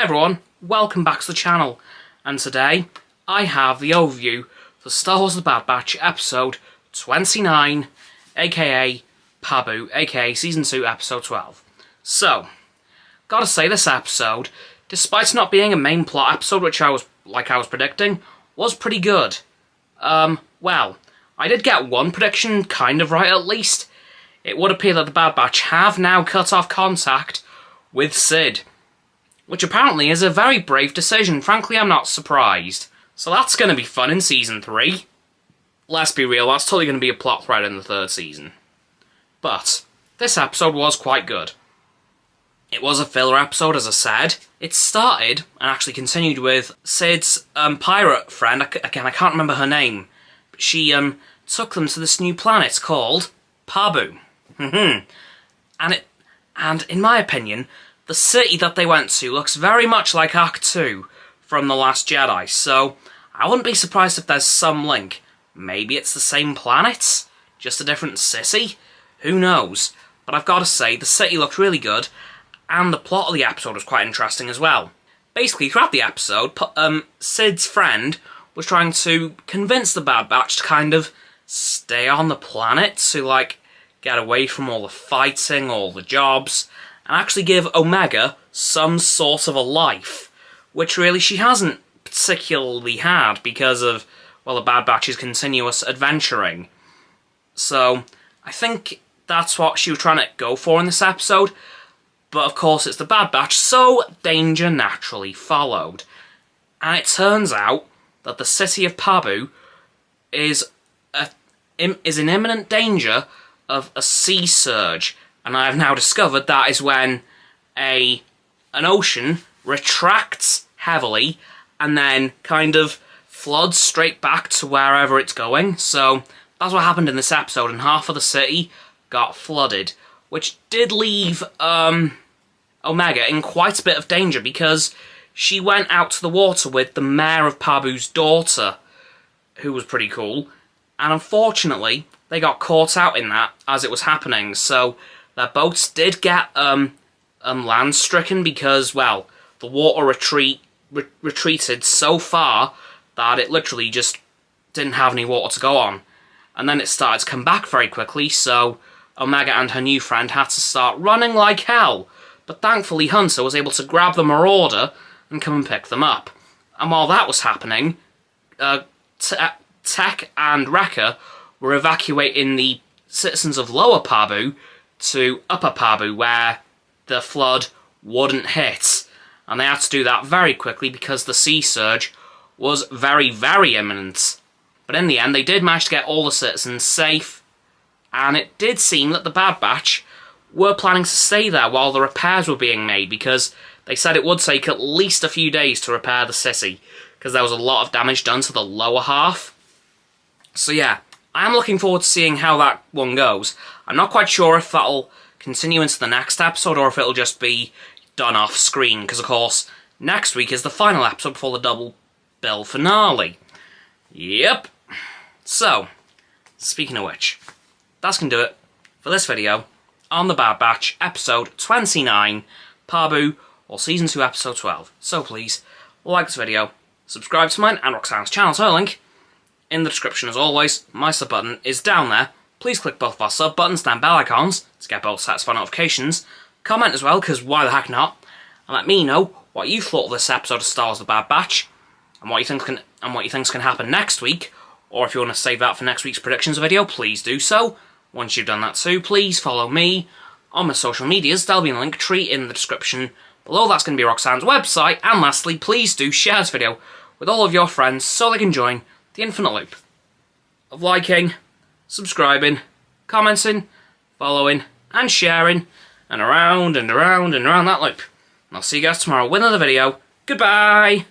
Hey everyone, welcome back to the channel, and today I have the overview for Star Wars The Bad Batch episode 29, aka Pabu, aka Season 2 episode 12. So, gotta say this episode, despite not being a main plot episode which I was predicting, was pretty good. Well, I did get one prediction kind of right at least. It would appear that the Bad Batch have now cut off contact with Sid, which apparently is a very brave decision. Frankly, I'm not surprised. So that's going to be fun in Season 3. Let's be real, that's totally going to be a plot thread in the third season. But this episode was quite good. It was a filler episode, as I said. It started, and actually continued with, Sid's pirate friend. Again, I can't remember her name. But she took them to this new planet called Pabu. And in my opinion, the city that they went to looks very much like Act 2 from The Last Jedi, so I wouldn't be surprised if there's some link. Maybe it's the same planet? Just a different city? Who knows? But I've got to say, the city looked really good, and the plot of the episode was quite interesting as well. Basically, throughout the episode, Sid's friend was trying to convince the Bad Batch to kind of stay on the planet, to, like, get away from all the fighting, all the jobs, and actually give Omega some sort of a life, which really she hasn't particularly had because of, well, the Bad Batch's continuous adventuring. So, I think that's what she was trying to go for in this episode, but of course it's the Bad Batch, so danger naturally followed. And it turns out that the city of Pabu is in imminent danger of a sea surge, and I have now discovered that is when an ocean retracts heavily and then kind of floods straight back to wherever it's going. So that's what happened in this episode, and half of the city got flooded, which did leave Omega in quite a bit of danger because she went out to the water with the mayor of Pabu's daughter, who was pretty cool, and unfortunately they got caught out in that as it was happening, so their boats did get land-stricken because, well, the water retreated so far that it literally just didn't have any water to go on. And then it started to come back very quickly, so Omega and her new friend had to start running like hell. But thankfully Hunter was able to grab the Marauder and come and pick them up. And while that was happening, Tech and Wrecker were evacuating the citizens of Lower Pabu to Upper Pabu, where the flood wouldn't hit. And they had to do that very quickly because the sea surge was very, very imminent. But in the end, they did manage to get all the citizens safe, and it did seem that the Bad Batch were planning to stay there while the repairs were being made, because they said it would take at least a few days to repair the city, because there was a lot of damage done to the lower half. So yeah, I am looking forward to seeing how that one goes. I'm not quite sure if that'll continue into the next episode or if it'll just be done off screen, because of course next week is the final episode before the double bill finale. Yep. So, speaking of which, that's going to do it for this video on The Bad Batch episode 29, Pabu, or Season 2 episode 12. So please, like this video, subscribe to mine and Roxanne's channel, her link in the description as always. My sub button is down there. Please click both of our sub buttons and bell icons to get both sets of notifications. Comment as well, because why the heck not? And let me know what you thought of this episode of Star Wars The Bad Batch, and what you think can happen next week. Or if you want to save that for next week's predictions video, please do so. Once you've done that too, please follow me on my social medias. There'll be a link tree in the description below. That's going to be Roxanne's website. And lastly, please do share this video with all of your friends so they can join the infinite loop of liking, subscribing, commenting, following, and sharing, and around and around and around that loop. And I'll see you guys tomorrow with another video. Goodbye!